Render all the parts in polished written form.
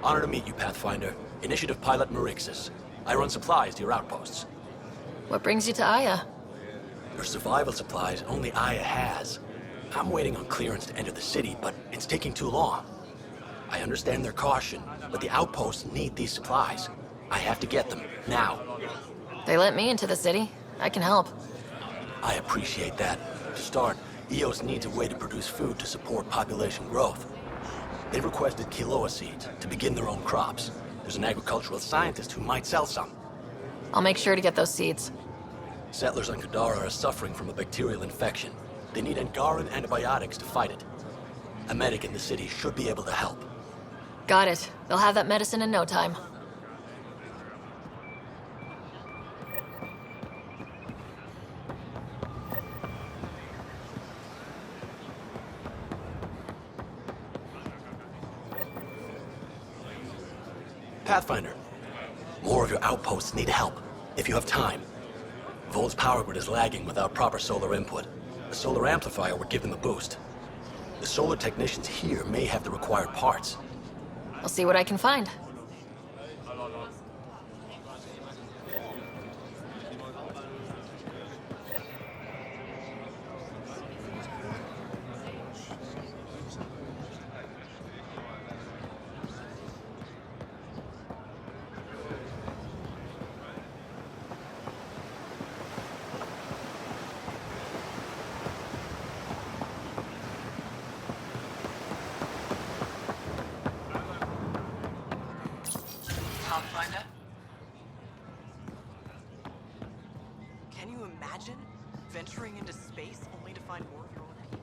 Honor to meet you, Pathfinder. Initiative Pilot Marixus. I run supplies to your outposts. What brings you to Aya? Your survival supplies only Aya has. I'm waiting on clearance to enter the city, but it's taking too long. I understand their caution, but the outposts need these supplies. I have to get them, now. They let me into the city. I can help. I appreciate that. To start, EOS needs a way to produce food to support population growth. They've requested quinoa seeds to begin their own crops. There's an agricultural scientist who might sell some. I'll make sure to get those seeds. Settlers on Kadara are suffering from a bacterial infection. They need Angaran antibiotics to fight it. A medic in the city should be able to help. Got it. They'll have that medicine in no time. Pathfinder, more of your outposts need help, if you have time. Vol's power grid is lagging without proper solar input. A solar amplifier would give them a boost. The solar technicians here may have the required parts. I'll see what I can find. Pathfinder? Can you imagine venturing into space only to find more of your own people?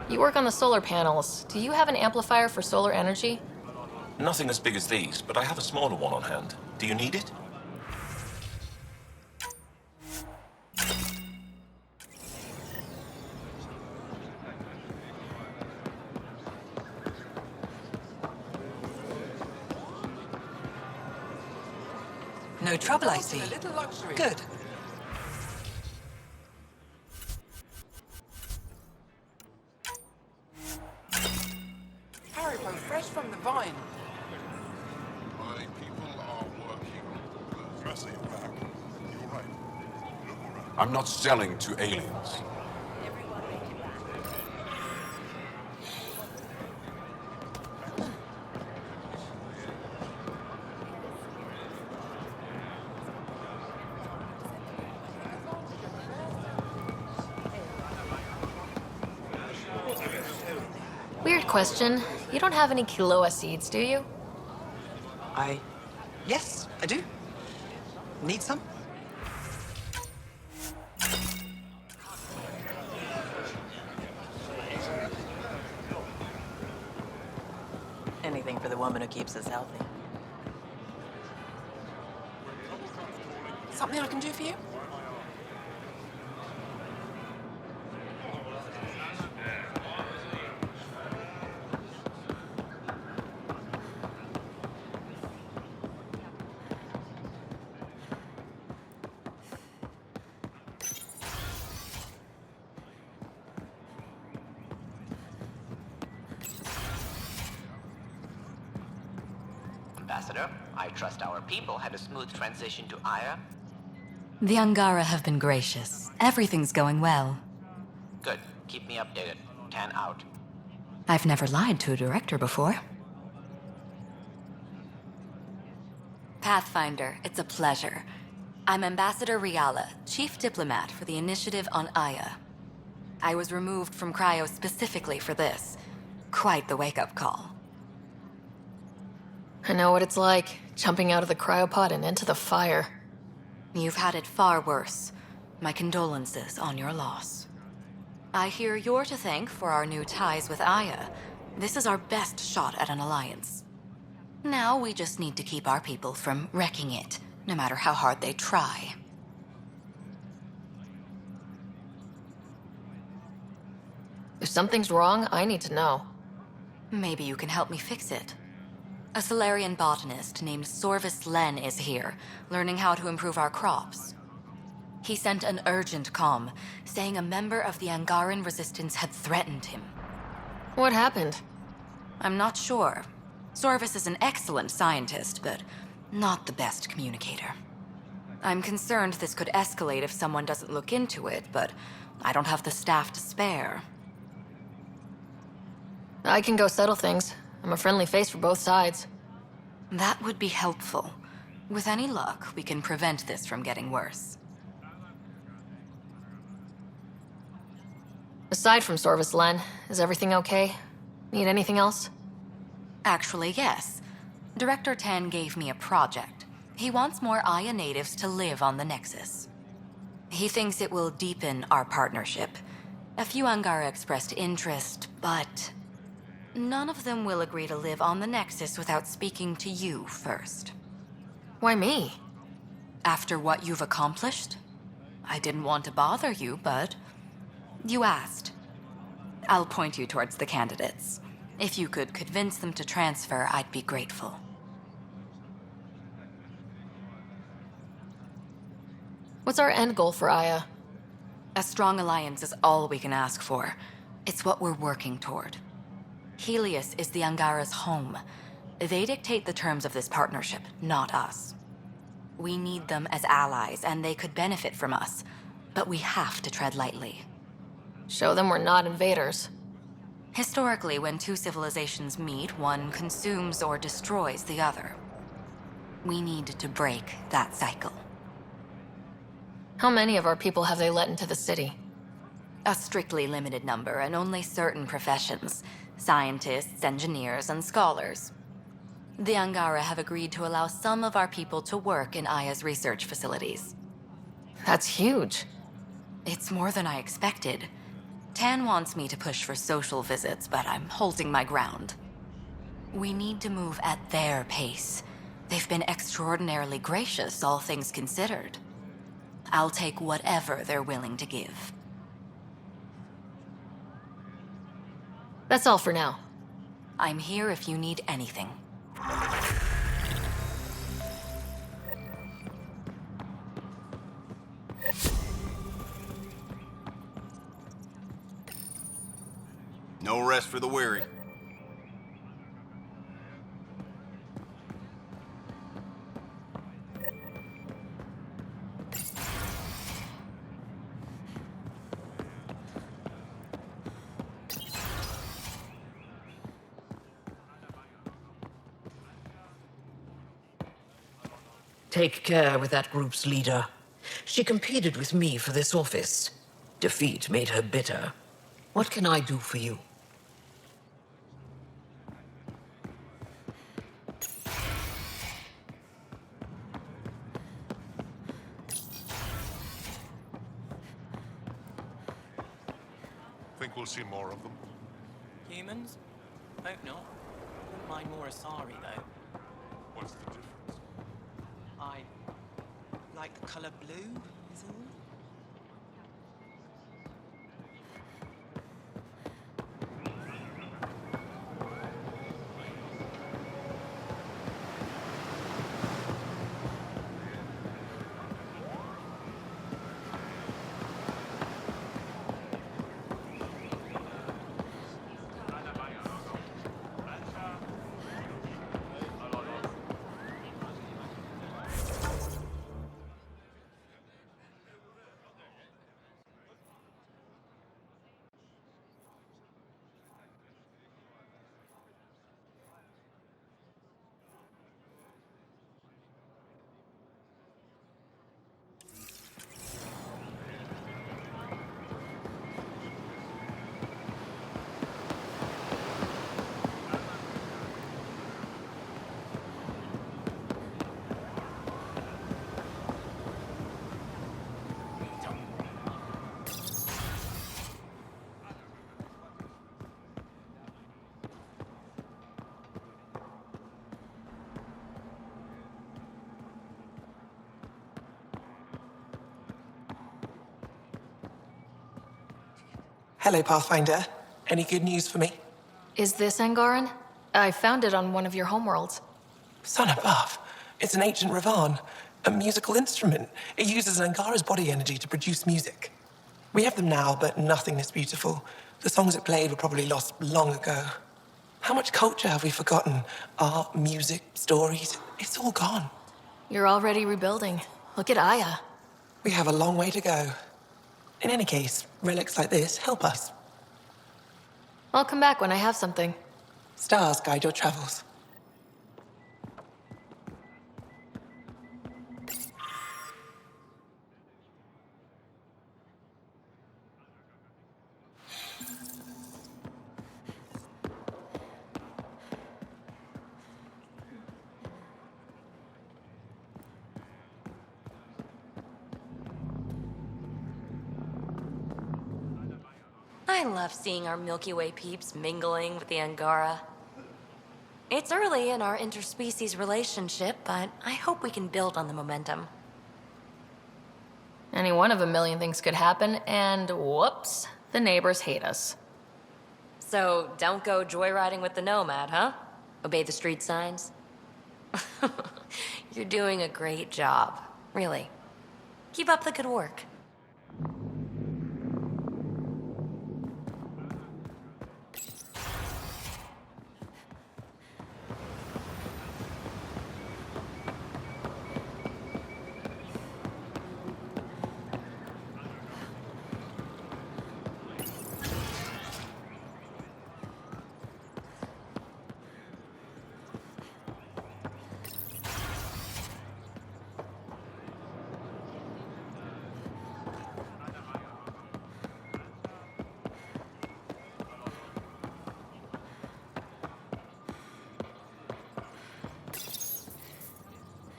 You work on the solar panels. Do you have an amplifier for solar energy? Nothing as big as these, but I have a smaller one on hand. Do you need it? No trouble, I see. A little luxury. Good. Haribo, fresh from the vine. My people are working. Dressing back. You're right. Look around. I'm not selling to aliens. Weird question. You don't have any quinoa seeds, do you? Yes, I do. Need some? Anything for the woman who keeps us healthy. Something I can do for you? Ambassador, I trust our people had a smooth transition to Aya. The Angara have been gracious. Everything's going well. Good. Keep me updated. 10 out. I've never lied to a director before. Pathfinder, it's a pleasure. I'm Ambassador Riala, Chief Diplomat for the Initiative on Aya. I was removed from Cryo specifically for this. Quite the wake-up call. I know what it's like, jumping out of the cryopod and into the fire. You've had it far worse. My condolences on your loss. I hear you're to thank for our new ties with Aya. This is our best shot at an alliance. Now we just need to keep our people from wrecking it, no matter how hard they try. If something's wrong, I need to know. Maybe you can help me fix it. A Solarian botanist named Sorvis Len is here, learning how to improve our crops. He sent an urgent comm, saying a member of the Angaran resistance had threatened him. What happened? I'm not sure. Sorvis is an excellent scientist, but not the best communicator. I'm concerned this could escalate if someone doesn't look into it, but I don't have the staff to spare. I can go settle things. I'm a friendly face for both sides. That would be helpful. With any luck, we can prevent this from getting worse. Aside from Sorvis Len, is everything okay? Need anything else? Actually, yes. Director Tan gave me a project. He wants more Aya natives to live on the Nexus. He thinks it will deepen our partnership. A few Angara expressed interest, but none of them will agree to live on the Nexus without speaking to you first. Why me? After what you've accomplished? I didn't want to bother you, but you asked. I'll point you towards the candidates. If you could convince them to transfer, I'd be grateful. What's our end goal for Aya? A strong alliance is all we can ask for. It's what we're working toward. Helios is the Angara's home. They dictate the terms of this partnership, not us. We need them as allies, and they could benefit from us. But we have to tread lightly. Show them we're not invaders. Historically, when two civilizations meet, one consumes or destroys the other. We need to break that cycle. How many of our people have they let into the city? A strictly limited number, and only certain professions. Scientists, engineers, and scholars. The Angara have agreed to allow some of our people to work in Aya's research facilities. That's huge. It's more than I expected. Tan wants me to push for social visits, but I'm holding my ground. We need to move at their pace. They've been extraordinarily gracious, all things considered. I'll take whatever they're willing to give. That's all for now. I'm here if you need anything. No rest for the weary. Take care with that group's leader. She competed with me for this office. Defeat made her bitter. What can I do for you? Think we'll see more of them? Humans? Hope not. Wouldn't mind more Asari, though. What's the difference? I like the color blue, is all. Hello, Pathfinder. Any good news for me? Is this Angaran? I found it on one of your homeworlds. Son above. It's an ancient Ravan, a musical instrument. It uses Angara's body energy to produce music. We have them now, but nothing is beautiful. The songs it played were probably lost long ago. How much culture have we forgotten? Art, music, stories, it's all gone. You're already rebuilding. Look at Aya. We have a long way to go. In any case, relics like this help us. I'll come back when I have something. Stars guide your travels. I love seeing our Milky Way peeps mingling with the Angara. It's early in our interspecies relationship, but I hope we can build on the momentum. Any one of a million things could happen, and whoops, the neighbors hate us. So, don't go joyriding with the Nomad, huh? Obey the street signs? You're doing a great job, really. Keep up the good work.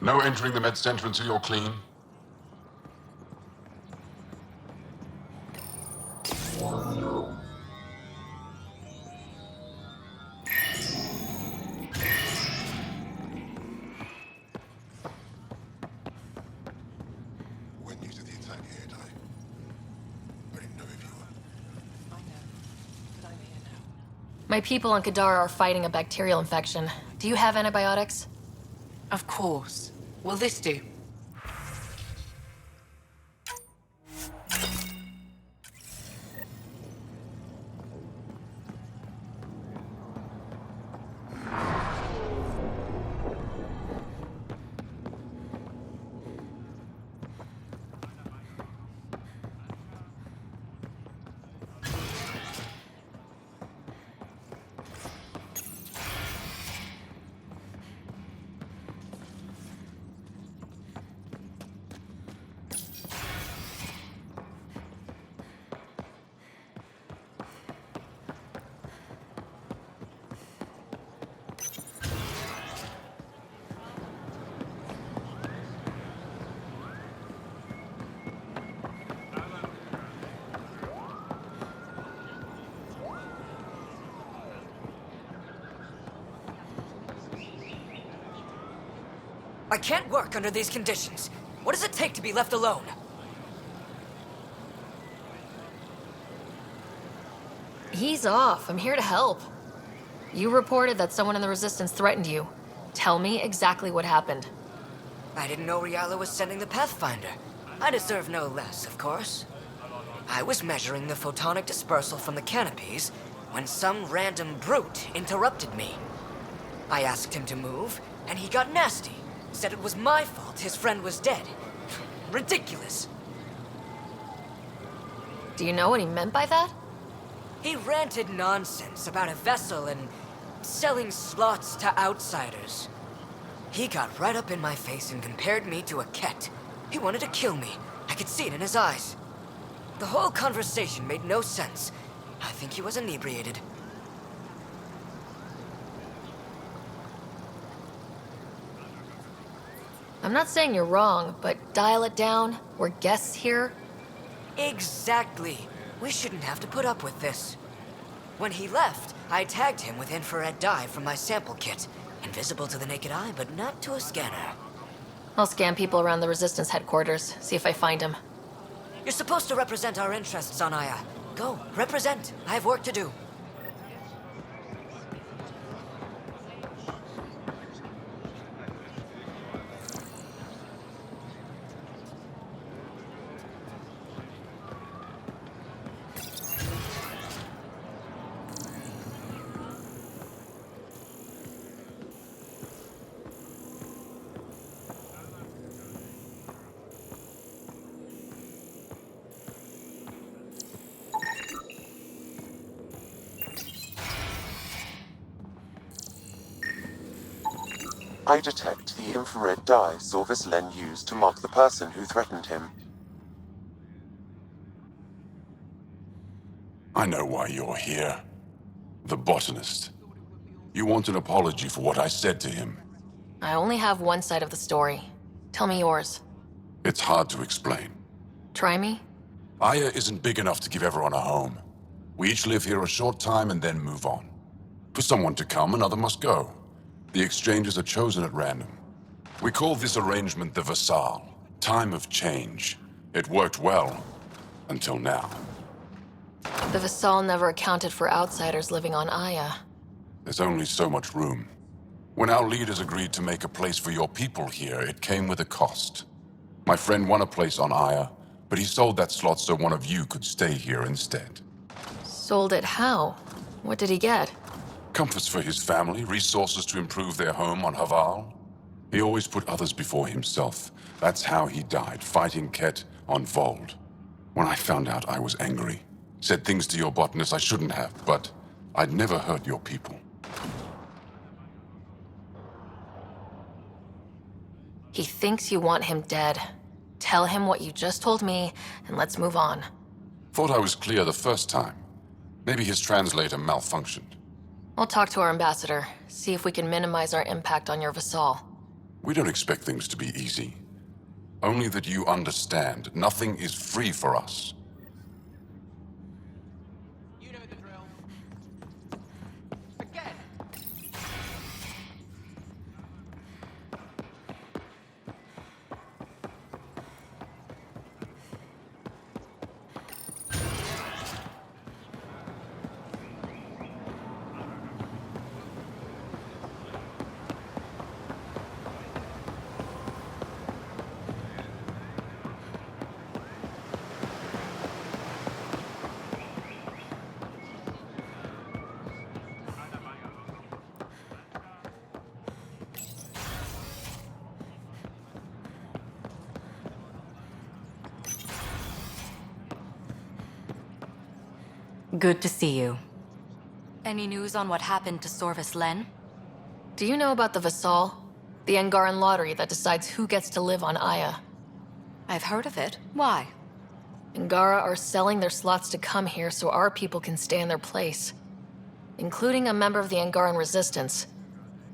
No entering the med center until you're clean. We're new to the attack here, Di. I didn't know if you were. I know, but I'm here now. My people on Kadar are fighting a bacterial infection. Do you have antibiotics? Of course. Will this do? I can't work under these conditions. What does it take to be left alone? Ease off. I'm here to help. You reported that someone in the Resistance threatened you. Tell me exactly what happened. I didn't know Riala was sending the Pathfinder. I deserve no less, of course. I was measuring the photonic dispersal from the canopies when some random brute interrupted me. I asked him to move, and he got nasty. Said it was my fault his friend was dead. Ridiculous. Do you know what he meant by that? He ranted nonsense about a vessel and selling slots to outsiders. He got right up in my face and compared me to a cat. He wanted to kill me. I could see it in his eyes. The whole conversation made no sense. I think he was inebriated. I'm not saying you're wrong, but dial it down. We're guests here. Exactly. We shouldn't have to put up with this. When he left, I tagged him with infrared dye from my sample kit. Invisible to the naked eye, but not to a scanner. I'll scan people around the Resistance headquarters, see if I find him. You're supposed to represent our interests on Aya. Go, represent. I have work to do. I detect the infrared dye Sorvis Len used to mark the person who threatened him. I know why you're here. The botanist. You want an apology for what I said to him. I only have one side of the story. Tell me yours. It's hard to explain. Try me? Aya isn't big enough to give everyone a home. We each live here a short time and then move on. For someone to come, another must go. The exchanges are chosen at random. We call this arrangement the Vassal, time of change. It worked well, until now. The Vassal never accounted for outsiders living on Aya. There's only so much room. When our leaders agreed to make a place for your people here, it came with a cost. My friend won a place on Aya, but he sold that slot so one of you could stay here instead. Sold it how? What did he get? Comforts for his family, resources to improve their home on Haval. He always put others before himself. That's how he died, fighting Ket on Vold. When I found out, I was angry. Said things to your botanist I shouldn't have, but I'd never hurt your people. He thinks you want him dead. Tell him what you just told me, and let's move on. Thought I was clear the first time. Maybe his translator malfunctioned. I'll talk to our ambassador, see if we can minimize our impact on your Vassal. We don't expect things to be easy. Only that you understand, nothing is free for us. You know the drill. Again. Good to see you. Any news on what happened to Sorvis Len? Do you know about the Vassal? The Angaran lottery that decides who gets to live on Aya. I've heard of it. Why? Angara are selling their slots to come here so our people can stay in their place. Including a member of the Angaran resistance.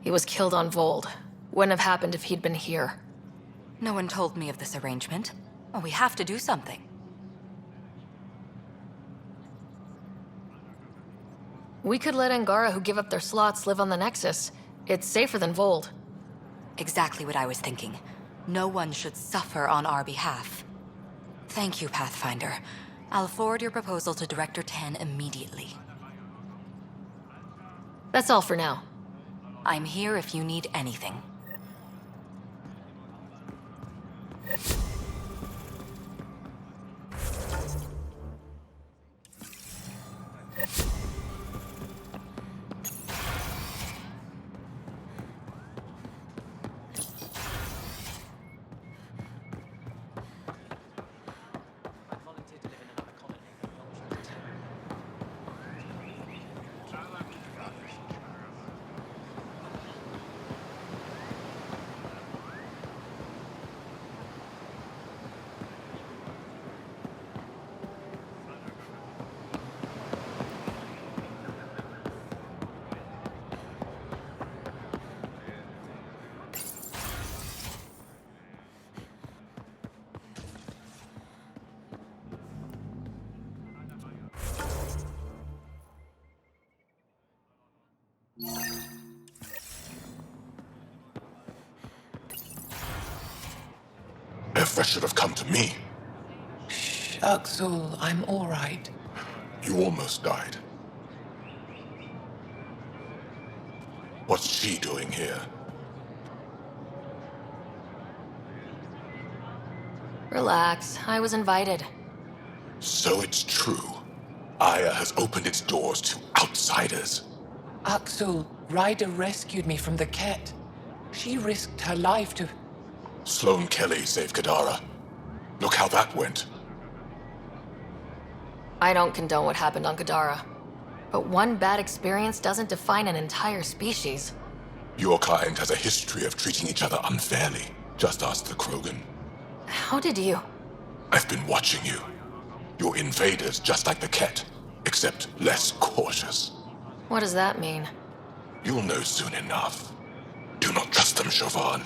He was killed on Vold. Wouldn't have happened if he'd been here. No one told me of this arrangement. Well, we have to do something. We could let Angara who give up their slots live on the Nexus. It's safer than Vold. Exactly what I was thinking. No one should suffer on our behalf. Thank you, Pathfinder. I'll forward your proposal to Director 10 immediately. That's all for now. I'm here if you need anything. Efra should have come to me. Shh, Uxul, I'm all right. You almost died. What's she doing here? Relax, I was invited. So it's true. Aya has opened its doors to outsiders. Uxul, Ryder rescued me from the Ket. She risked her life to... Sloane Kelly saved Kadara. Look how that went. I don't condone what happened on Gadara. But one bad experience doesn't define an entire species. Your kind has a history of treating each other unfairly. Just ask the Krogan. How did you? I've been watching you. You're invaders just like the Ket, except less cautious. What does that mean? You'll know soon enough. Do not trust them, Chauvin.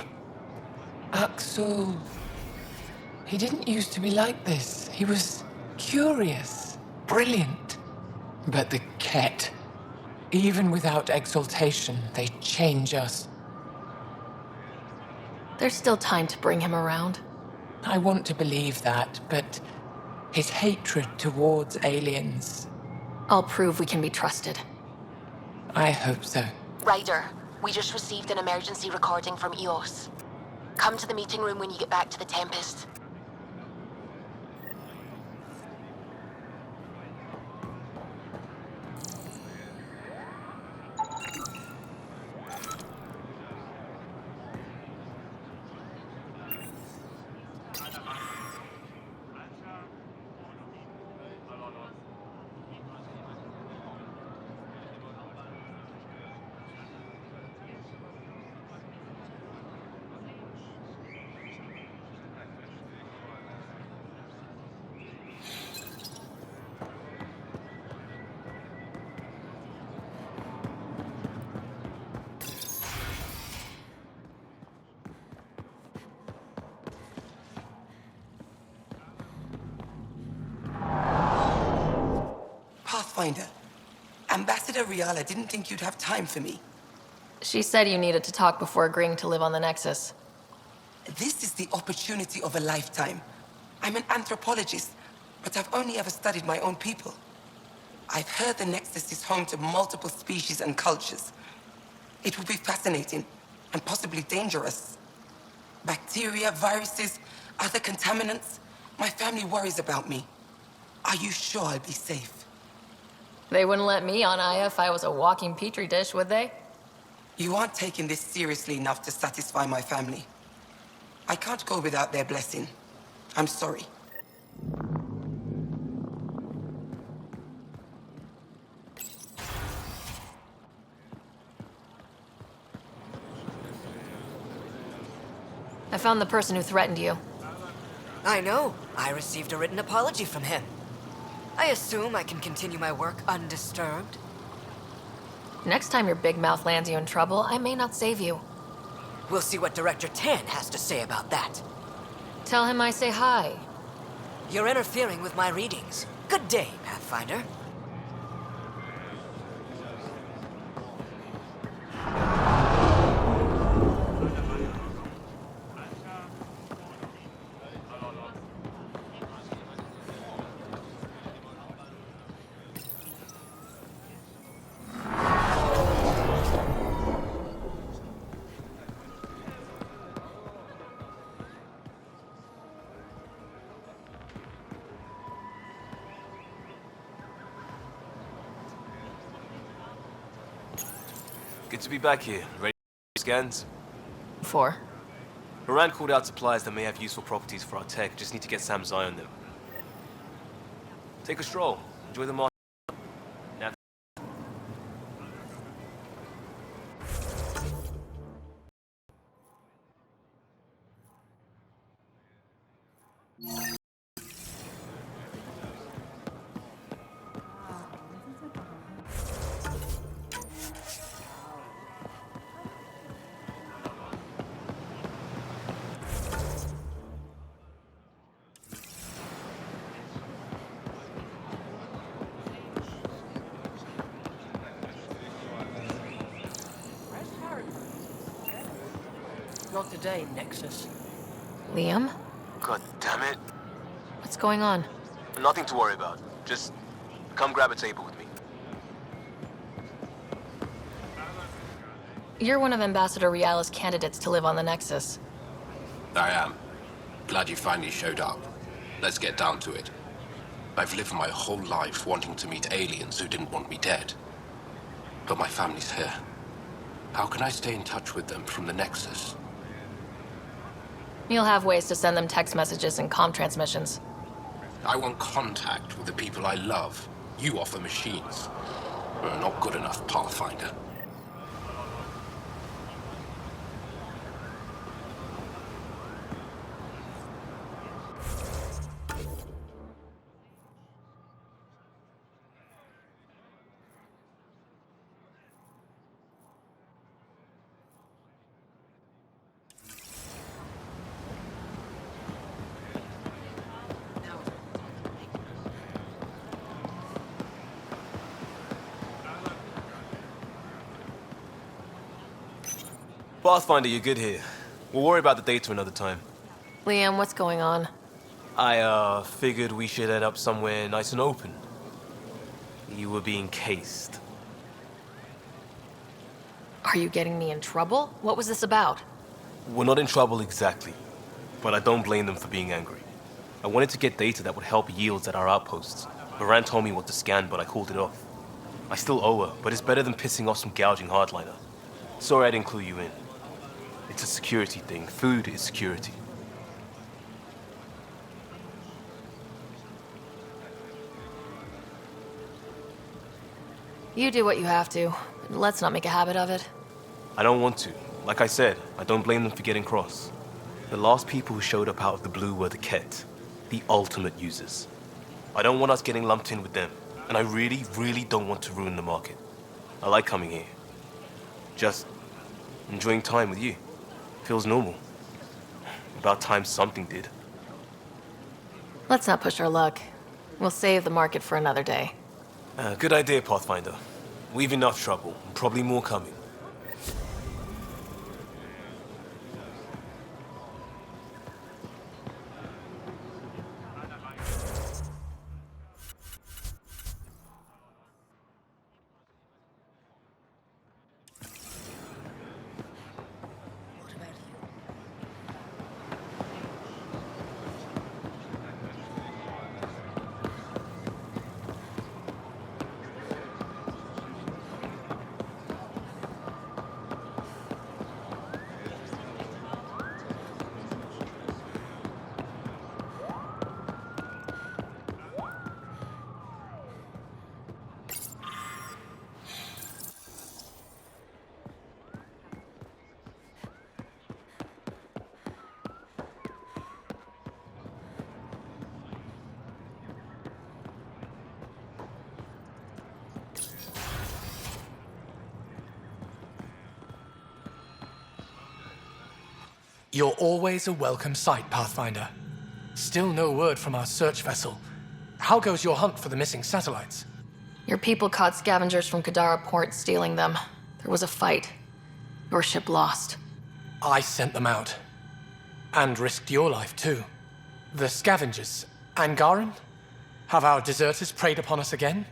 Axel. He didn't used to be like this. He was curious, brilliant. But the Ket, even without exaltation, they change us. There's still time to bring him around. I want to believe that, but his hatred towards aliens. I'll prove we can be trusted. I hope so. Ryder, we just received an emergency recording from EOS. Come to the meeting room when you get back to the Tempest. Pathfinder, Ambassador Riala didn't think you'd have time for me. She said you needed to talk before agreeing to live on the Nexus. This is the opportunity of a lifetime. I'm an anthropologist, but I've only ever studied my own people. I've heard the Nexus is home to multiple species and cultures. It will be fascinating and possibly dangerous. Bacteria, viruses, other contaminants. My family worries about me. Are you sure I'll be safe? They wouldn't let me on Aya if I was a walking petri dish, would they? You aren't taking this seriously enough to satisfy my family. I can't go without their blessing. I'm sorry. I found the person who threatened you. I know. I received a written apology from him. I assume I can continue my work undisturbed. Next time your big mouth lands you in trouble, I may not save you. We'll see what Director Tan has to say about that. Tell him I say hi. You're interfering with my readings. Good day, Pathfinder. Good to be back here. Ready for scans? 4. Moran called out supplies that may have useful properties for our tech. Just need to get Sam's eye on them. Take a stroll. Enjoy the market. Now Not today, Nexus. Liam? God damn it. What's going on? Nothing to worry about. Just come grab a table with me. You're one of Ambassador Riala's candidates to live on the Nexus. I am. Glad you finally showed up. Let's get down to it. I've lived my whole life wanting to meet aliens who didn't want me dead. But my family's here. How can I stay in touch with them from the Nexus? You'll have ways to send them text messages and comm transmissions. I want contact with the people I love. You offer machines. Not good enough, Pathfinder. Pathfinder, you're good here. We'll worry about the data another time. Liam, what's going on? I, figured we should end up somewhere nice and open. You were being cased. Are you getting me in trouble? What was this about? We're not in trouble exactly, but I don't blame them for being angry. I wanted to get data that would help yields at our outposts. Moran told me what to scan, but I called it off. I still owe her, but it's better than pissing off some gouging hardliner. Sorry I didn't clue you in. It's a security thing. Food is security. You do what you have to. Let's not make a habit of it. I don't want to. Like I said, I don't blame them for getting cross. The last people who showed up out of the blue were the Ket, the ultimate users. I don't want us getting lumped in with them, and I really, really don't want to ruin the market. I like coming here. Just enjoying time with you. Feels normal. About time something did. Let's not push our luck. We'll save the market for another day. Good idea, Pathfinder. We've enough trouble, and probably more coming. You're always a welcome sight, Pathfinder. Still no word from our search vessel. How goes your hunt for the missing satellites? Your people caught scavengers from Kadara Port stealing them. There was a fight. Your ship lost. I sent them out. And risked your life, too. The scavengers, Angaran? Have our deserters preyed upon us again?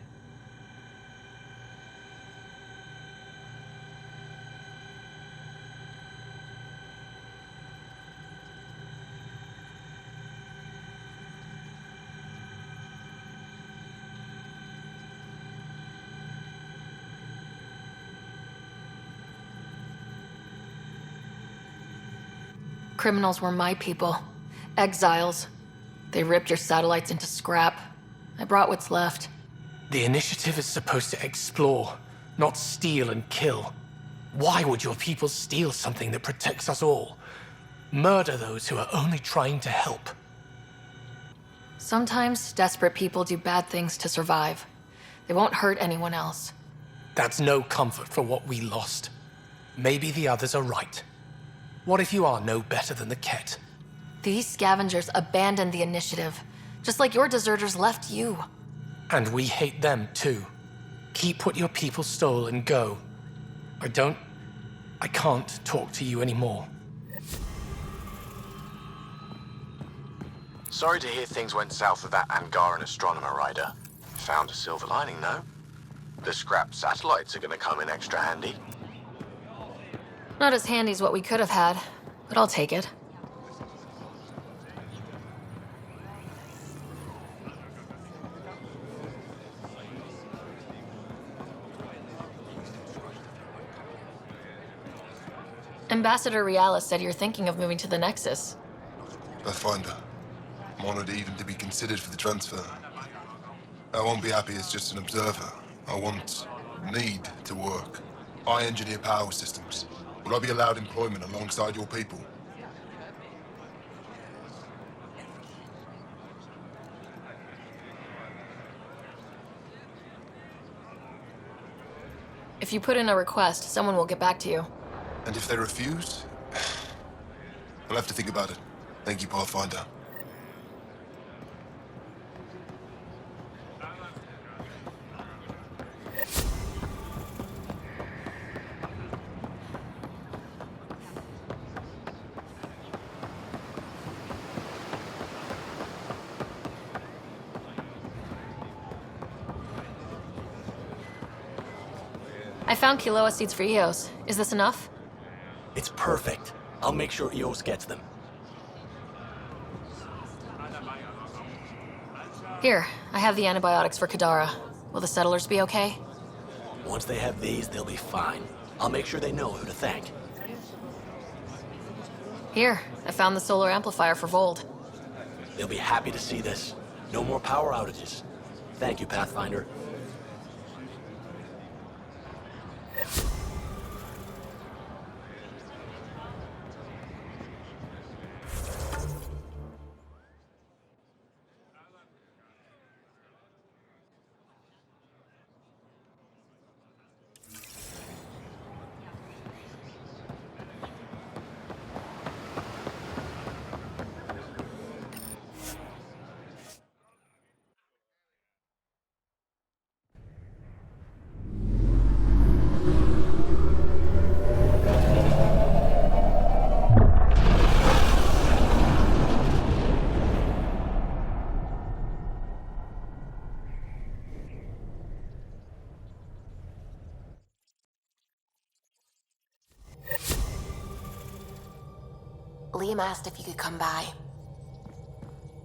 Criminals were my people. Exiles. They ripped your satellites into scrap. I brought what's left. The initiative is supposed to explore, not steal and kill. Why would your people steal something that protects us all? Murder those who are only trying to help. Sometimes desperate people do bad things to survive. They won't hurt anyone else. That's no comfort for what we lost. Maybe the others are right. What if you are no better than the Ket? These scavengers abandoned the initiative, just like your deserters left you. And we hate them too. Keep what your people stole and go. I can't talk to you anymore. Sorry to hear things went south with that Angaran astronomer rider. Found a silver lining, though. The scrap satellites are gonna come in extra handy. Not as handy as what we could have had, but I'll take it. Ambassador Realis said you're thinking of moving to the Nexus. Pathfinder. I'm honored even to be considered for the transfer. I won't be happy as just an observer. I need to work. I engineer power systems. Will I be allowed employment alongside your people? If you put in a request, someone will get back to you. And if they refuse? I'll have to think about it. Thank you, Pathfinder. I found Kiloa seeds for Eos. Is this enough? It's perfect. I'll make sure Eos gets them. Here, I have the antibiotics for Kadara. Will the settlers be okay? Once they have these, they'll be fine. I'll make sure they know who to thank. Here, I found the solar amplifier for Vold. They'll be happy to see this. No more power outages. Thank you, Pathfinder. Liam asked if you could come by.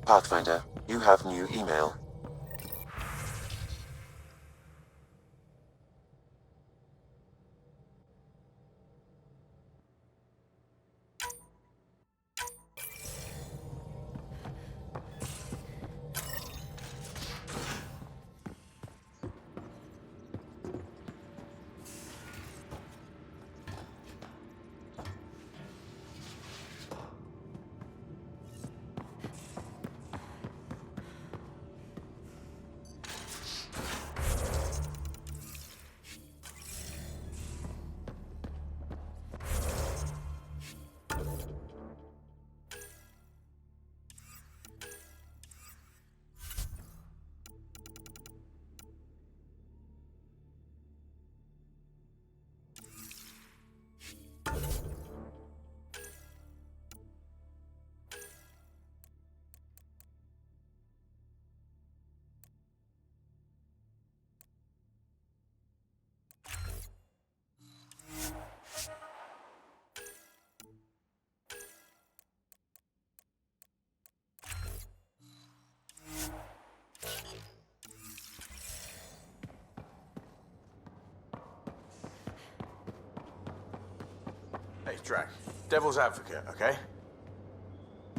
Pathfinder, you have new email. Hey, Drac. Devil's advocate, okay?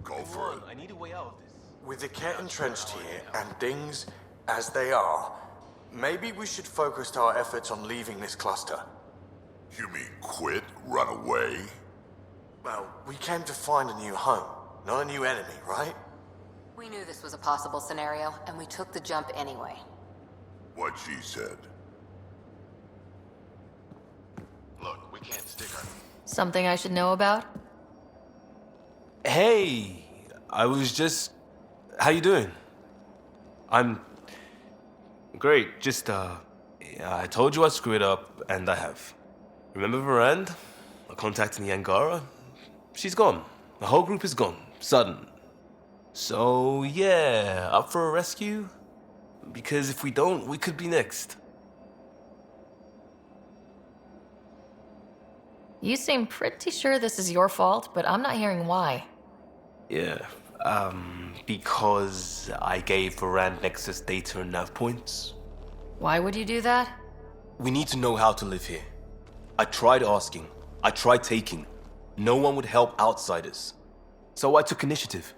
Go for it. I need a way out of this. With the Ket entrenched here, and things as they are, maybe we should focus our efforts on leaving this cluster. You mean quit? Run away? Well, we came to find a new home, not a new enemy, right? We knew this was a possible scenario, and we took the jump anyway. What she said. Look, we can't stick our... Something I should know about? Hey, I was just... How you doing? I'm... Great, just, yeah, I told you I'd screw it up, and I have. Remember Varand? I contacted the Angara? She's gone. The whole group is gone. Sudden. So, yeah, up for a rescue? Because if we don't, we could be next. You seem pretty sure this is your fault, but I'm not hearing why. Yeah, because I gave Varand Nexus data and nav points. Why would you do that? We need to know how to live here. I tried asking. I tried taking. No one would help outsiders. So I took initiative.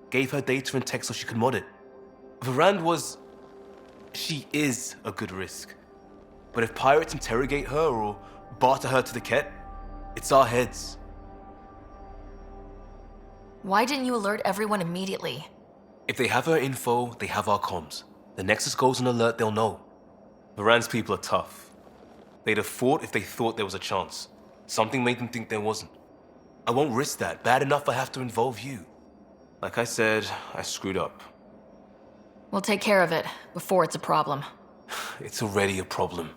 Gave her data and tech so she could mod it. Varand was... She is a good risk. But if pirates interrogate her or barter her to the Ket, it's our heads. Why didn't you alert everyone immediately? If they have her info, they have our comms. The Nexus goes on alert, they'll know. Varand's people are tough. They'd have fought if they thought there was a chance. Something made them think there wasn't. I won't risk that. Bad enough I have to involve you. Like I said, I screwed up. We'll take care of it before it's a problem. It's already a problem.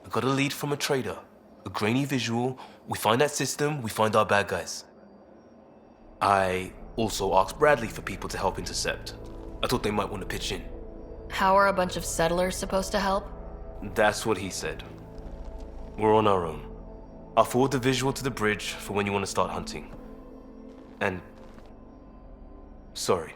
I got a lead from a trader. A grainy visual. We find that system, we find our bad guys. I also asked Bradley for people to help intercept. I thought they might want to pitch in. How are a bunch of settlers supposed to help? That's what he said. we're on our own. I'll forward the visual to the bridge for when you want to start hunting. And... sorry.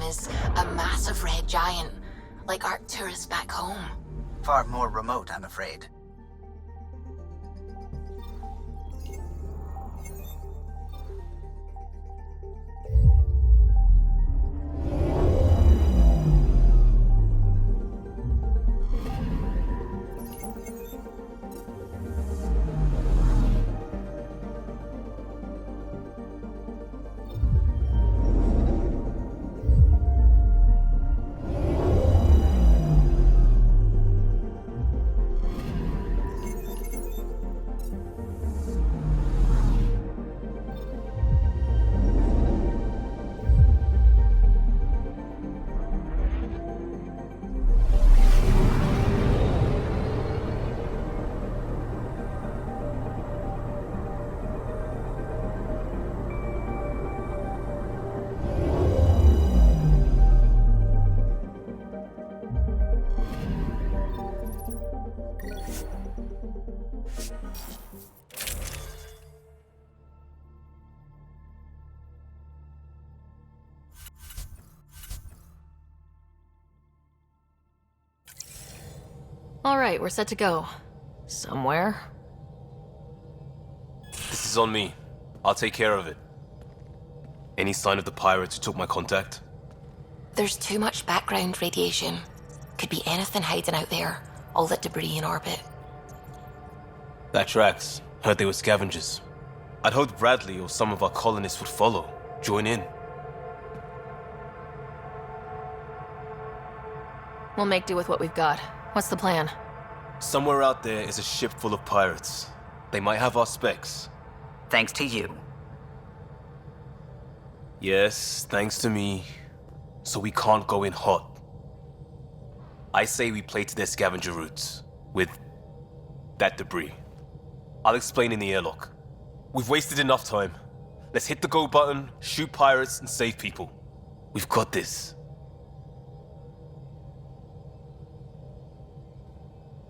Is a massive red giant, like Arcturus back home. Far more remote, I'm afraid. All right, we're set to go. Somewhere. This is on me. I'll take care of it. Any sign of the pirates who took my contact? There's too much background radiation. Could be anything hiding out there. All that debris in orbit. That tracks. Heard they were scavengers. I'd hoped Bradley or some of our colonists would follow. Join in. We'll make do with what we've got. What's the plan? Somewhere out there is a ship full of pirates. They might have our specs. Thanks to you. Yes, thanks to me. So we can't go in hot. I say we play to their scavenger routes. With that debris. I'll explain in the airlock. We've wasted enough time. Let's hit the go button, shoot pirates, and save people. We've got this.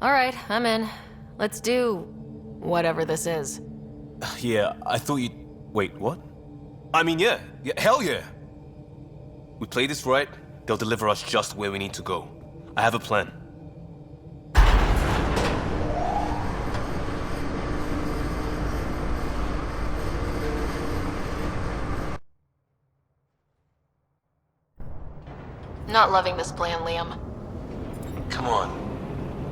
All right, I'm in. Let's do whatever this is. Yeah, I thought you'd... Wait, what? I mean, yeah, hell yeah! We play this right, they'll deliver us just where we need to go. I have a plan. Not loving this plan, Liam. Come on.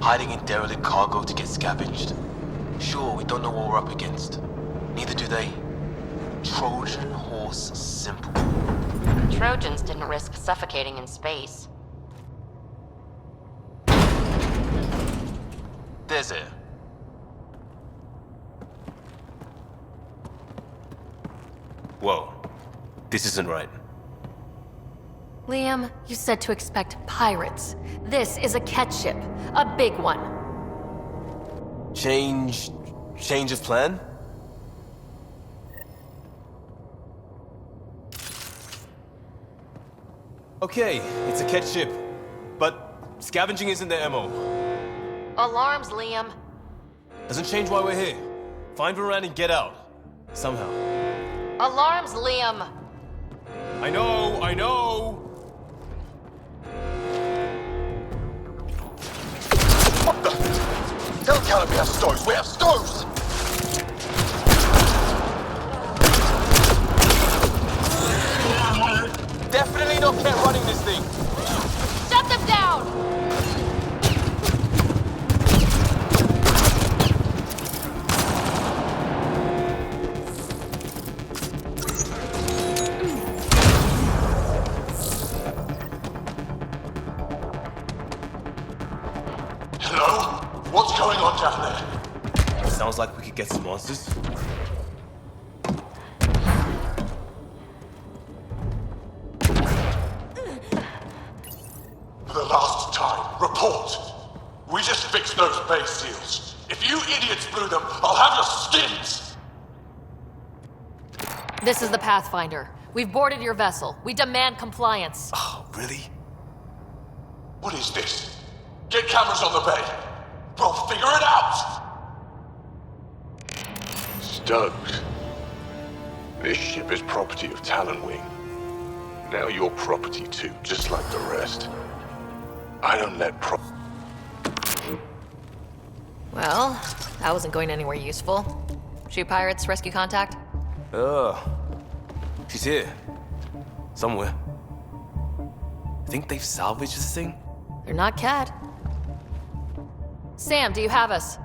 Hiding in derelict cargo to get scavenged. Sure, we don't know what we're up against. Neither do they. Trojan horse simple. Trojans didn't risk suffocating in space. There's air. Whoa. This isn't right. Liam, you said to expect pirates. This is a catch ship. A big one. Change of plan? Okay, it's a catch ship. But scavenging isn't their MO. Alarms, Liam. Doesn't change why we're here. Find Varan and get out. Somehow. Alarms, Liam! I know! What the? Tell Callum we have stoves. We have stoves! Definitely not kept running this thing. Shut them down! Hello? What's going on down there? Sounds like we could get some answers. For the last time, report. We just fixed those bay seals. If you idiots blew them, I'll have your skins! This is the Pathfinder. We've boarded your vessel. We demand compliance. Oh, really? What is this? Get cameras on the bay. We'll figure it out! Stokes. This ship is property of Talonwing. Now you're property too, just like the rest. I don't let Well, that wasn't going anywhere useful. Shoot pirates, rescue contact? She's here. Somewhere. Think they've salvaged this thing? They're not Cat. Sam, do you have us?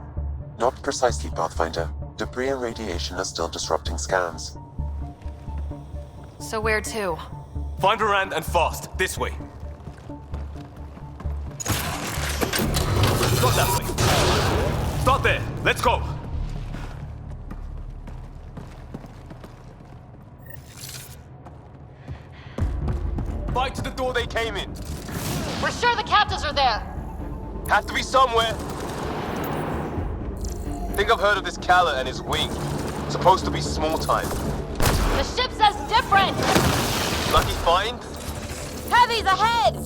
Not precisely, Pathfinder. Debris and radiation are still disrupting scans. So where to? Find Rand and fast. This way. Got that way. Start there. Let's go. Fight to the door they came in. We're sure the captives are there. Has to be somewhere. Think I've heard of this Kala and his wing. Supposed to be small time. The ship says different! Lucky find? Heavy's ahead!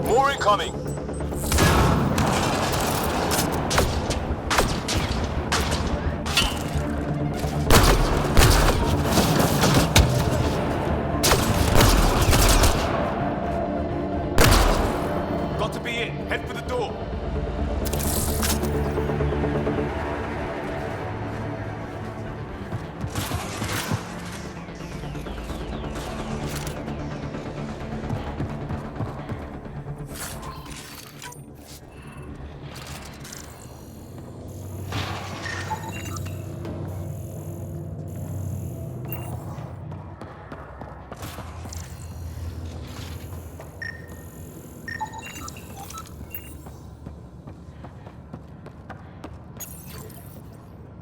More incoming. Got to be it. Head for the door.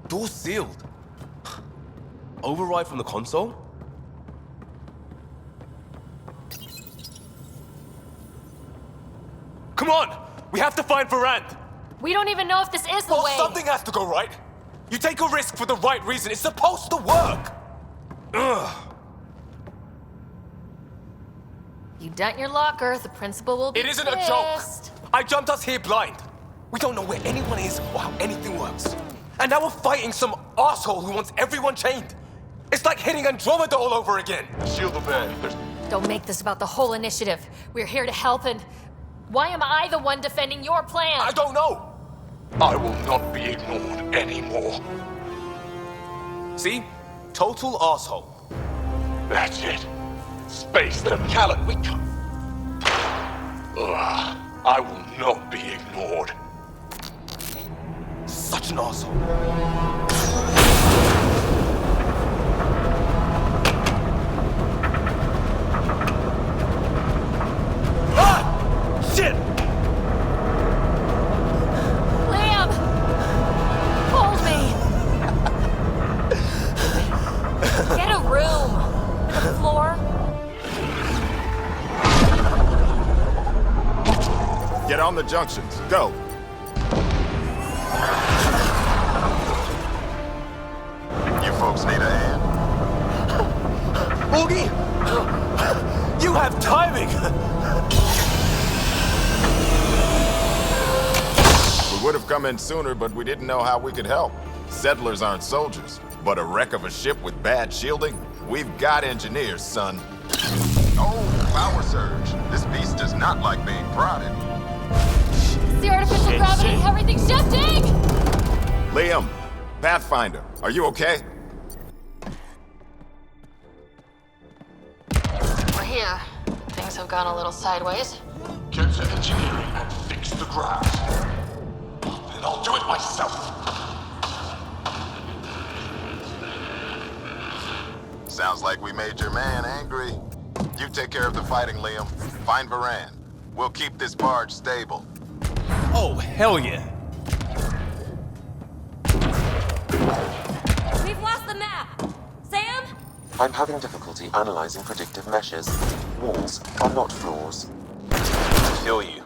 Door sealed. Override from the console? Come on! We have to find Varant! We don't even know if this is the way. Something has to go right. You take a risk for the right reason. It's supposed to work. Ugh. You dent your locker, the principal will be It isn't a joke. I jumped us here blind. We don't know where anyone is or how anything works. And now we're fighting some asshole who wants everyone chained. It's like hitting Andromeda all over again. Shield the bay. Don't make this about the whole initiative. We're here to help, and why am I the one defending your plan? I don't know. I will not be ignored anymore. See? Total asshole. That's it. Space them. Callan, we come. Ugh, I will not be ignored. Such an asshole. Ah! Shit! Liam! Hold me! Get a room! The floor? Get on the junctions. Go. You folks need a hand? Oogie! You have timing! We're would have come in sooner, but we didn't know how we could help. Settlers aren't soldiers, but a wreck of a ship with bad shielding? We've got engineers, son. Oh, power surge. This beast does not like being prodded. It's the artificial gravity. Everything's shifting! Liam, Pathfinder, are you okay? We're here. Things have gone a little sideways. Get to engineering and fix the graft. Then I'll do it myself. Sounds like we made your man angry. You take care of the fighting, Liam. Find Varan. We'll keep this barge stable. Oh, hell yeah. We've lost the map! Sam? I'm having difficulty analyzing predictive meshes. Walls are not floors. Kill you.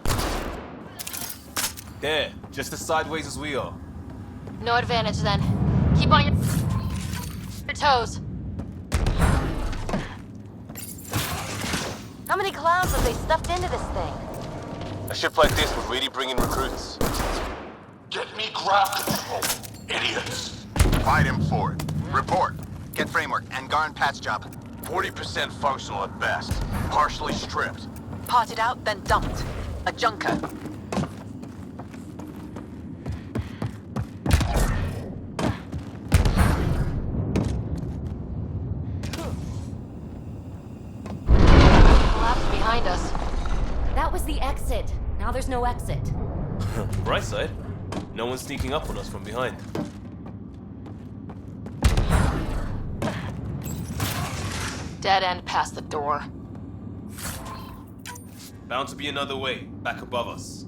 There, just as sideways as we are. No advantage then. Keep on your toes. How many clowns have they stuffed into this thing? A ship like this would really bring in recruits. Get me graft control, idiots. Fight him for it. Report. Get framework. Angaran patch job. 40% functional at best. Partially stripped. Parted out, then dumped. A junker. Collapsed behind us. That was the exit. Now there's no exit. Bright side, no one's sneaking up on us from behind. Dead end past the door. Bound to be another way, back above us.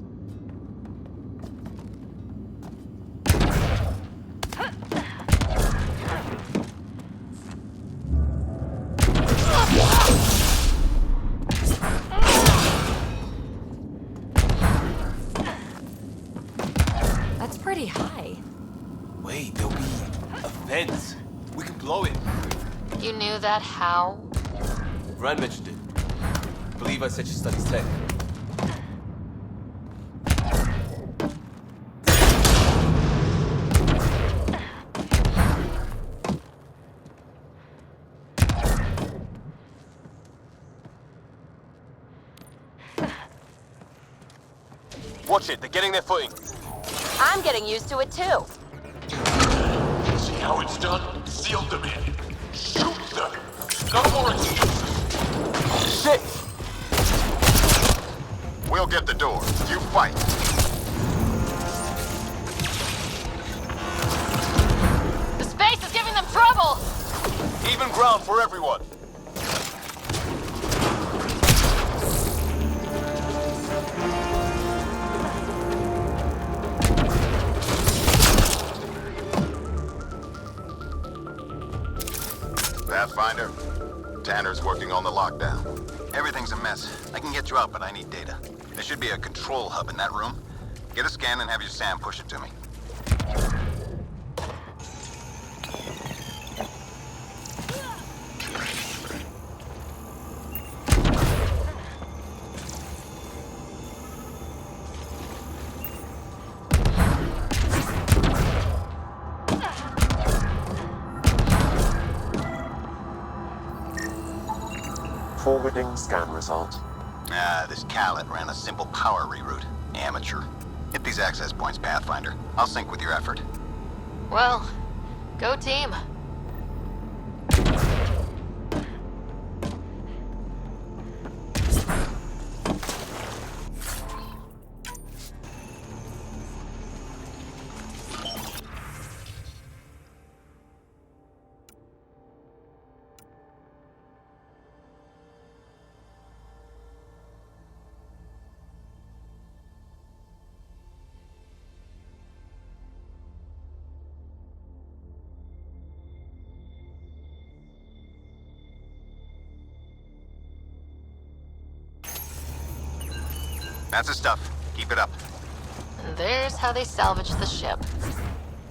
That's pretty high. Wait, there'll be a vent. We can blow it. You knew that how? Rand mentioned it. I believe I said she studies tech. Watch it, they're getting their footing. I'm getting used to it too. See how it's done? Seal them in. Shoot them. No more excuses. Shit! We'll get the door. You fight. The space is giving them trouble! Even ground for everyone. Pathfinder, Tanner's working on the lockdown. Everything's a mess. I can get you out, but I need data. There should be a control hub in that room. Get a scan and have your Sam push it to me. Forwarding scan result. This Callet ran a simple power reroute. Amateur. Hit these access points, Pathfinder. I'll sync with your effort. Well, go team. That's the stuff. Keep it up. And there's how they salvaged the ship.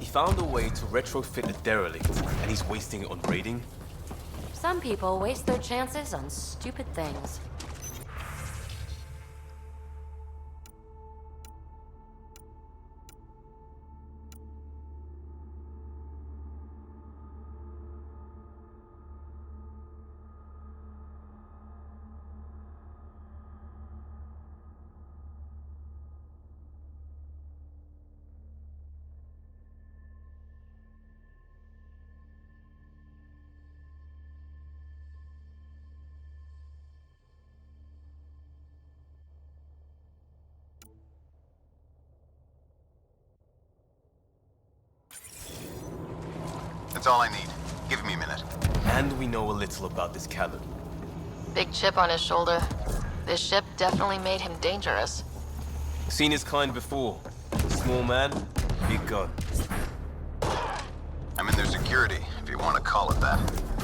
He found a way to retrofit a derelict, and he's wasting it on raiding. Some people waste their chances on stupid things. That's all I need. Give me a minute. And we know a little about this Callan. Big chip on his shoulder. This ship definitely made him dangerous. Seen his kind before. Small man, big gun. I'm in their security, if you want to call it that.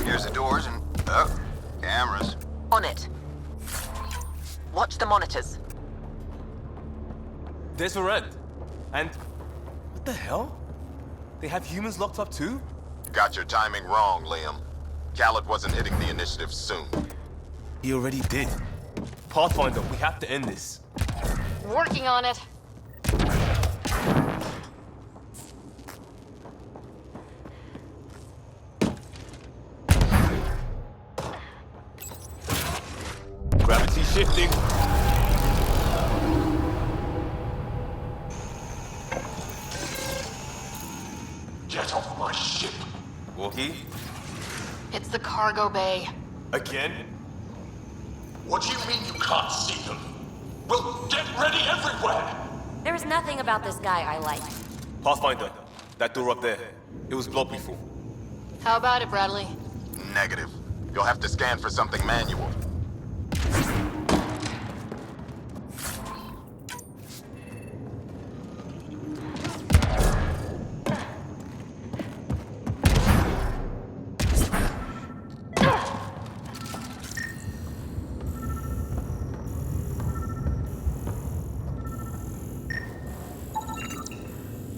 Here's the doors and... oh, cameras. On it. Watch the monitors. There's Varenne. And... what the hell? They have humans locked up too? Got your timing wrong, Liam. Khaled wasn't hitting the initiative soon. He already did. Pathfinder, we have to end this. Working on it. Gravity shifting. Get off my ship. Walkie? It's the cargo bay. Again? What do you mean you can't see them? Well, get ready everywhere! There's nothing about this guy I like. Pathfinder, that door up there. It was blocked before. How about it, Bradley? Negative. You'll have to scan for something manual.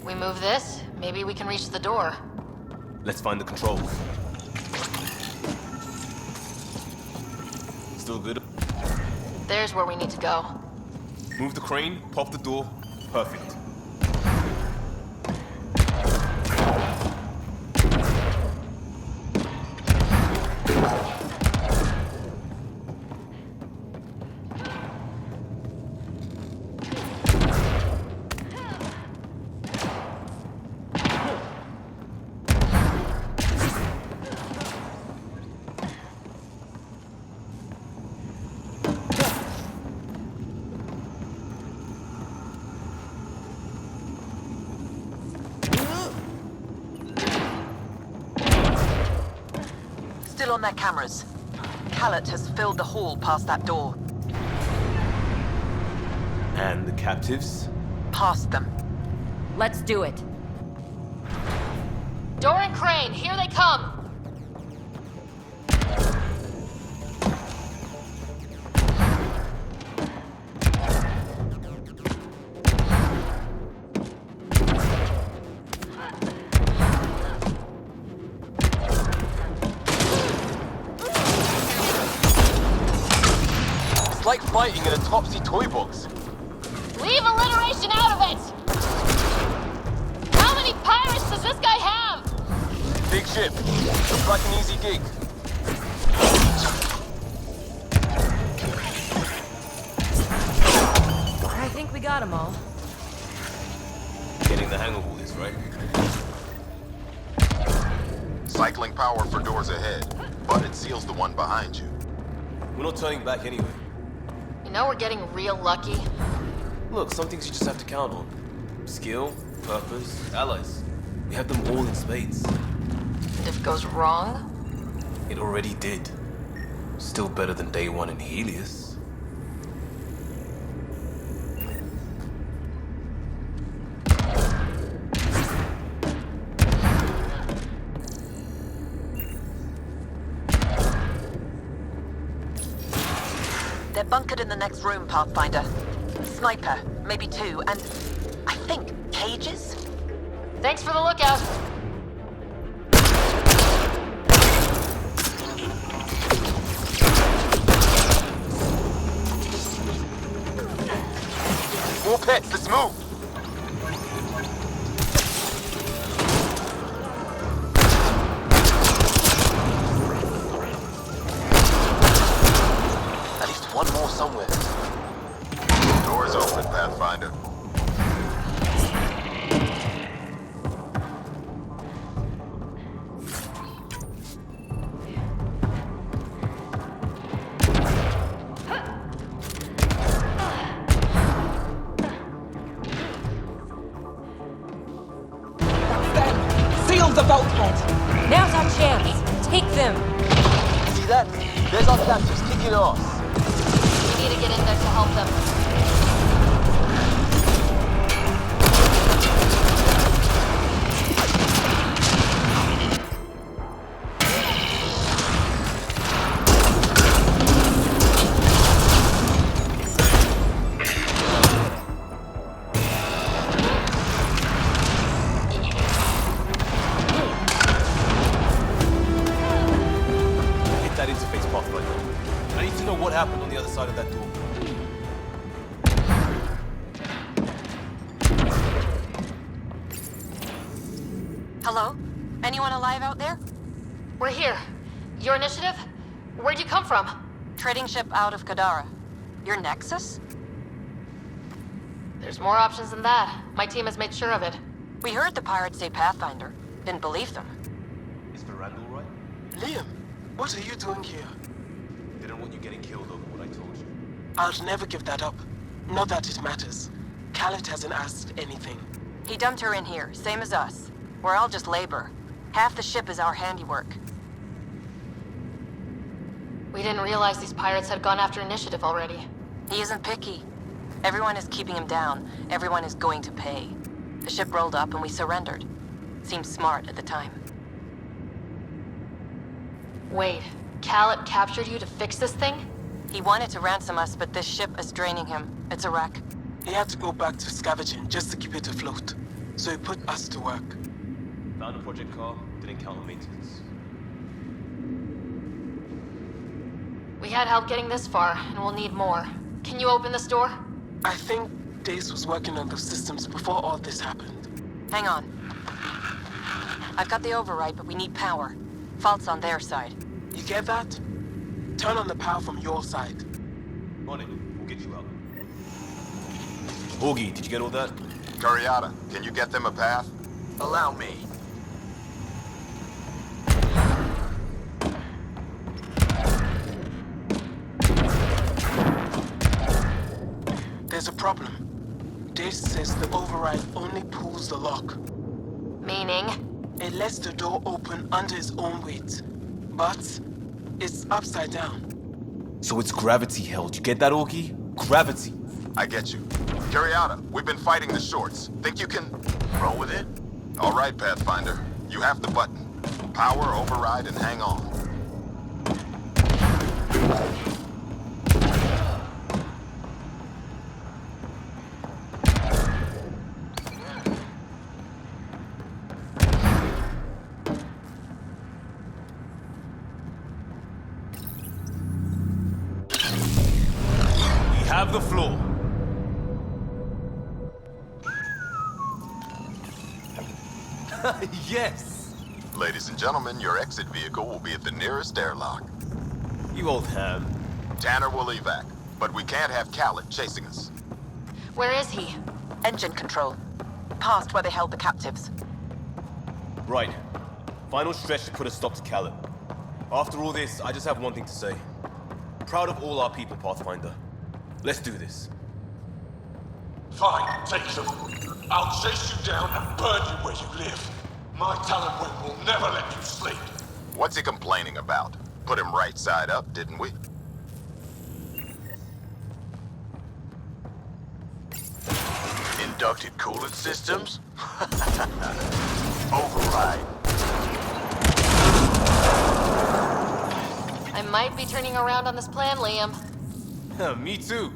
We move this, maybe we can reach the door. Let's find the controls. Still good? There's where we need to go. Move the crane, pop the door. Perfect. Still on their cameras. Khaled has filled the hall past that door. And the captives? Past them. Let's do it. Door and crane, here they come! It's like fighting in a Topsy toy box. Leave alliteration out of it! How many pirates does this guy have? Big ship. Looks like an easy gig. I think we got them all. Getting the hang of all this, right? Cycling power for doors ahead, but it seals the one behind you. We're not turning back anyway. You know we're getting real lucky. Look, some things you just have to count on. Skill, purpose, allies. We have them all in spades. And if it goes wrong? It already did. Still better than day one in Helios. They're bunkered in the next room, Pathfinder. Sniper, maybe two, and I think cages? Thanks for the lookout. More pets, let's move! At least one more somewhere. Doors open, Pathfinder. Seal the bulkhead! Now's our chance. Take them. See that? There's our captors kicking off. We need to get in there to help them. What happened on the other side of that door? Hello? Anyone alive out there? We're here. Your initiative? Where'd you come from? Trading ship out of Kadara. Your Nexus? There's more options than that. My team has made sure of it. We heard the pirates say Pathfinder. Didn't believe them. Is Veranda all right? Liam, what are you doing here? Didn't want you getting killed over what I told you. I'll never give that up. Not that it matters. Khaled hasn't asked anything. He dumped her in here, same as us. We're all just labor. Half the ship is our handiwork. We didn't realize these pirates had gone after initiative already. He isn't picky. Everyone is keeping him down. Everyone is going to pay. The ship rolled up and we surrendered. Seemed smart at the time. Wait, Khaled captured you to fix this thing? He wanted to ransom us, but this ship is draining him. It's a wreck. He had to go back to scavenging just to keep it afloat. So he put us to work. Found a project car, didn't count on maintenance. We had help getting this far, and we'll need more. Can you open this door? I think Dace was working on those systems before all this happened. Hang on. I've got the override, but we need power. Fault's on their side. You get that? Turn on the power from your side. On it. We'll get you out. Augie, did you get all that? Curiata, can you get them a path? Allow me. There's a problem. Dace says the override only pulls the lock. Meaning? It lets the door open under its own weight. But it's upside down. So it's gravity held. You get that, Augie? Gravity. I get you. Curiata, we've been fighting the shorts. Think you can roll with it? All right, Pathfinder. You have the button. Power, override, and hang on. We have the floor. Yes! Ladies and gentlemen, your exit vehicle will be at the nearest airlock. You old ham. Tanner will evac, but we can't have Khaled chasing us. Where is he? Engine control. Past where they held the captives. Right. Final stretch to put a stop to Khaled. After all this, I just have one thing to say. Proud of all our people, Pathfinder. Let's do this. Fine, take them. I'll chase you down and burn you where you live. My talent wing will never let you sleep. What's he complaining about? Put him right side up, didn't we? Inducted coolant systems? Override. I might be turning around on this plan, Liam. Me too.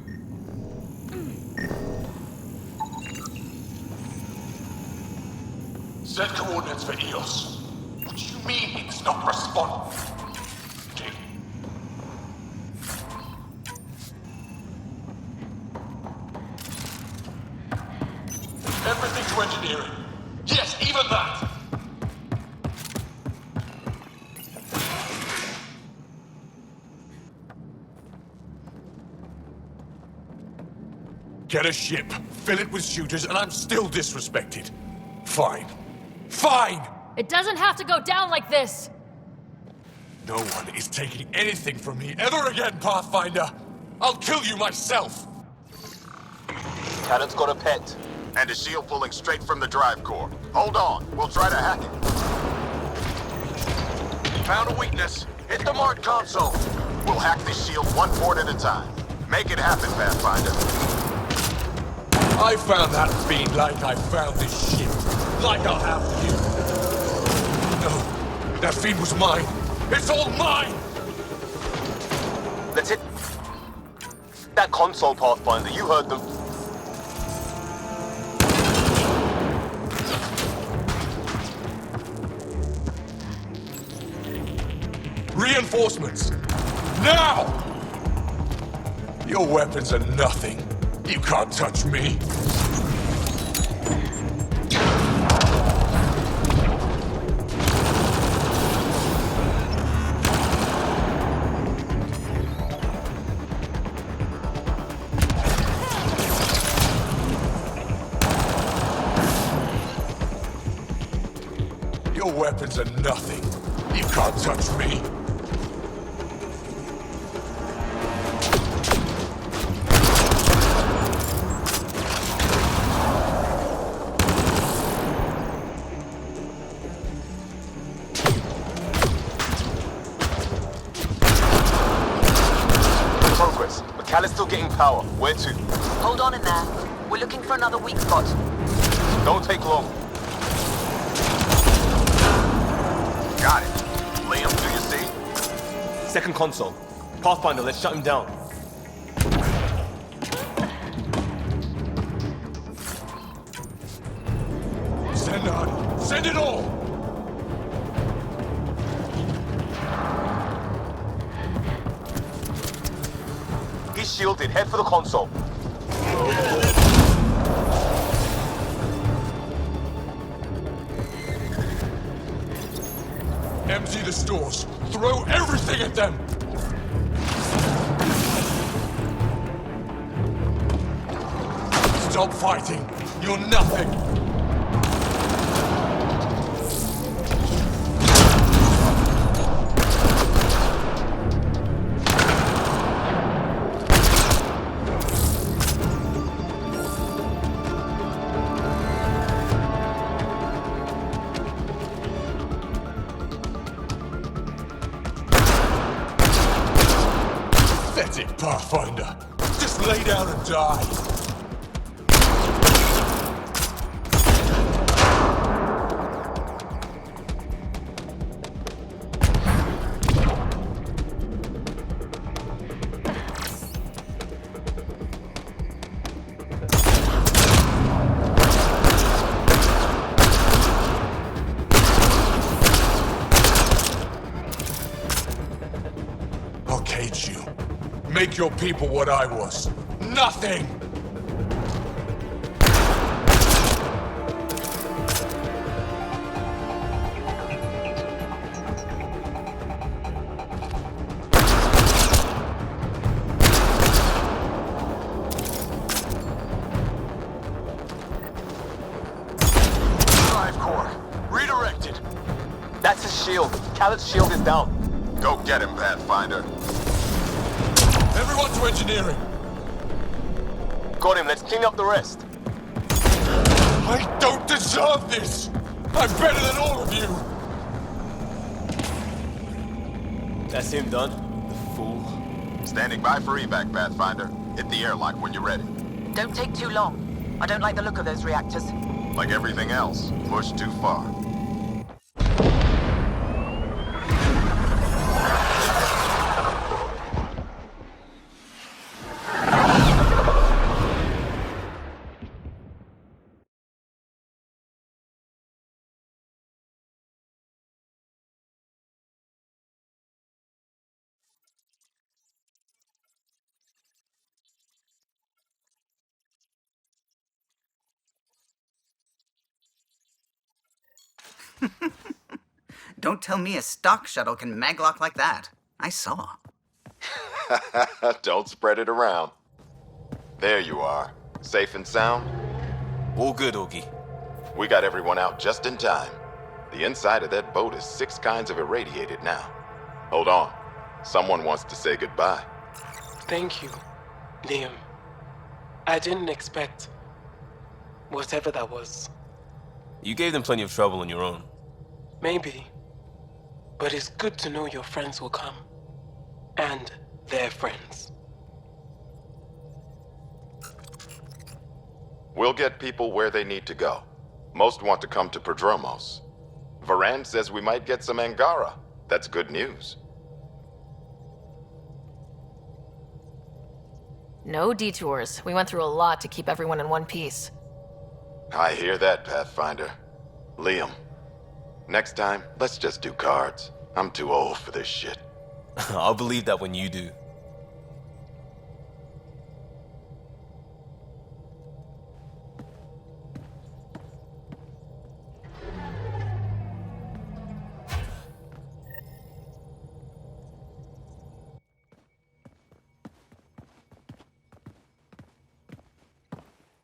Set coordinates for EOS. What do you mean it's not responding? Everything to engineering. Yes, even that. Get a ship, fill it with shooters, and I'm still disrespected. Fine. Fine! It doesn't have to go down like this! No one is taking anything from me ever again, Pathfinder! I'll kill you myself! Cannon's got a pet. And a shield pulling straight from the drive core. Hold on, we'll try to hack it. Found a weakness. Hit the mark console. We'll hack this shield one port at a time. Make it happen, Pathfinder. I found that fiend like I found this ship. Like I'll have you. No, that fiend was mine. It's all mine! Let's hit that console, Pathfinder. You heard them. Reinforcements! Now! Your weapons are nothing. You can't touch me. Your weapons are nothing. You can't touch me. Cal is still getting power. Where to? Hold on in there. We're looking for another weak spot. Don't take long. Got it. Liam, do you see? Second console. Pathfinder, let's shut him down. Send on. Send it all! He's shielded. Head for the console. Empty the stores. Throw everything at them! Stop fighting. You're nothing. Pathetic, Pathfinder. Just lay down and die. I'll cage you. Make your people what I was. Nothing! Drive core. Redirected. That's his shield. Khaled's shield is down. Go get him, Pathfinder. Everyone to engineering! Got him. Let's clean up the rest. I don't deserve this! I'm better than all of you! That's him done. The fool. Standing by for evac, Pathfinder. Hit the airlock when you're ready. Don't take too long. I don't like the look of those reactors. Like everything else, pushed too far. Don't tell me a stock shuttle can maglock like that. I saw. Don't spread it around. There you are. Safe and sound? All good, Augie. We got everyone out just in time. The inside of that boat is 6 kinds of irradiated now. Hold on. Someone wants to say goodbye. Thank you, Liam. I didn't expect whatever that was. You gave them plenty of trouble on your own. Maybe. But it's good to know your friends will come. And their friends. We'll get people where they need to go. Most want to come to Prodromos. Varan says we might get some Angara. That's good news. No detours. We went through a lot to keep everyone in one piece. I hear that, Pathfinder. Liam, next time, let's just do cards. I'm too old for this shit. I'll believe that when you do.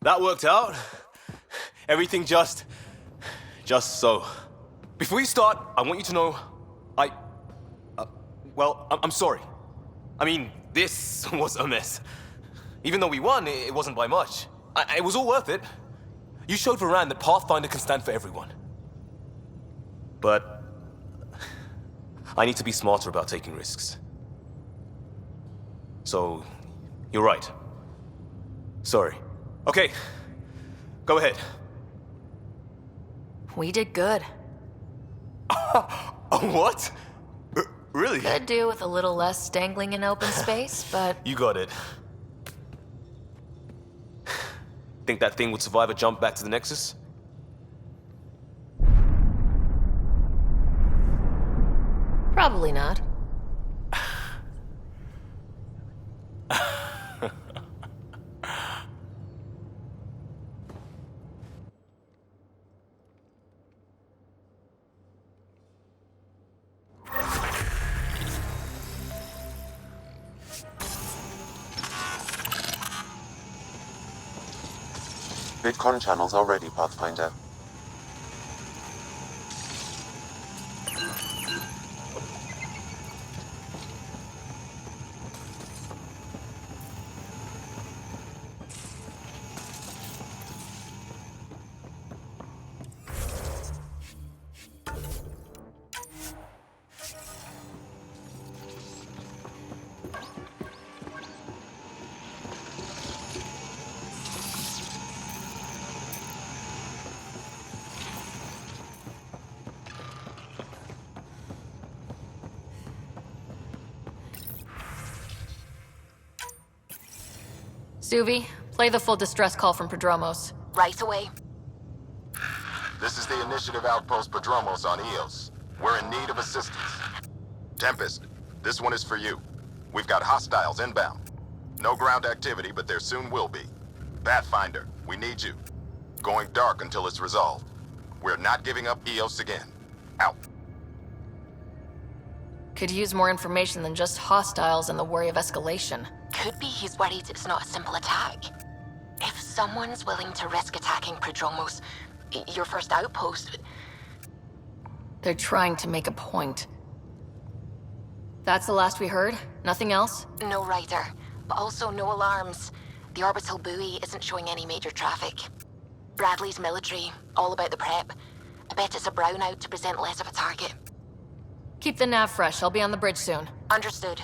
That worked out. Everything just so. Before you start, I want you to know, I'm sorry. I mean, this was a mess. Even though we won, it wasn't by much. It was all worth it. You showed Varan that Pathfinder can stand for everyone. But I need to be smarter about taking risks. So, you're right. Sorry. Okay, go ahead. We did good. What? Really? Could do with a little less dangling in open space, but... You got it. Think that thing would survive a jump back to the Nexus? Probably not. VidCon channels are ready, Pathfinder. Suvi, play the full distress call from Prodromos. Right away. This is the Initiative Outpost Prodromos on Eos. We're in need of assistance. Tempest, this one is for you. We've got hostiles inbound. No ground activity, but there soon will be. Pathfinder, we need you. Going dark until it's resolved. We're not giving up Eos again. Out. Could use more information than just hostiles and the worry of escalation. Could be he's worried it's not a simple attack. If someone's willing to risk attacking Prodromos, your first outpost... They're trying to make a point. That's the last we heard? Nothing else? No rider, but also no alarms. The orbital buoy isn't showing any major traffic. Bradley's military, all about the prep. I bet it's a brownout to present less of a target. Keep the nav fresh. I'll be on the bridge soon. Understood.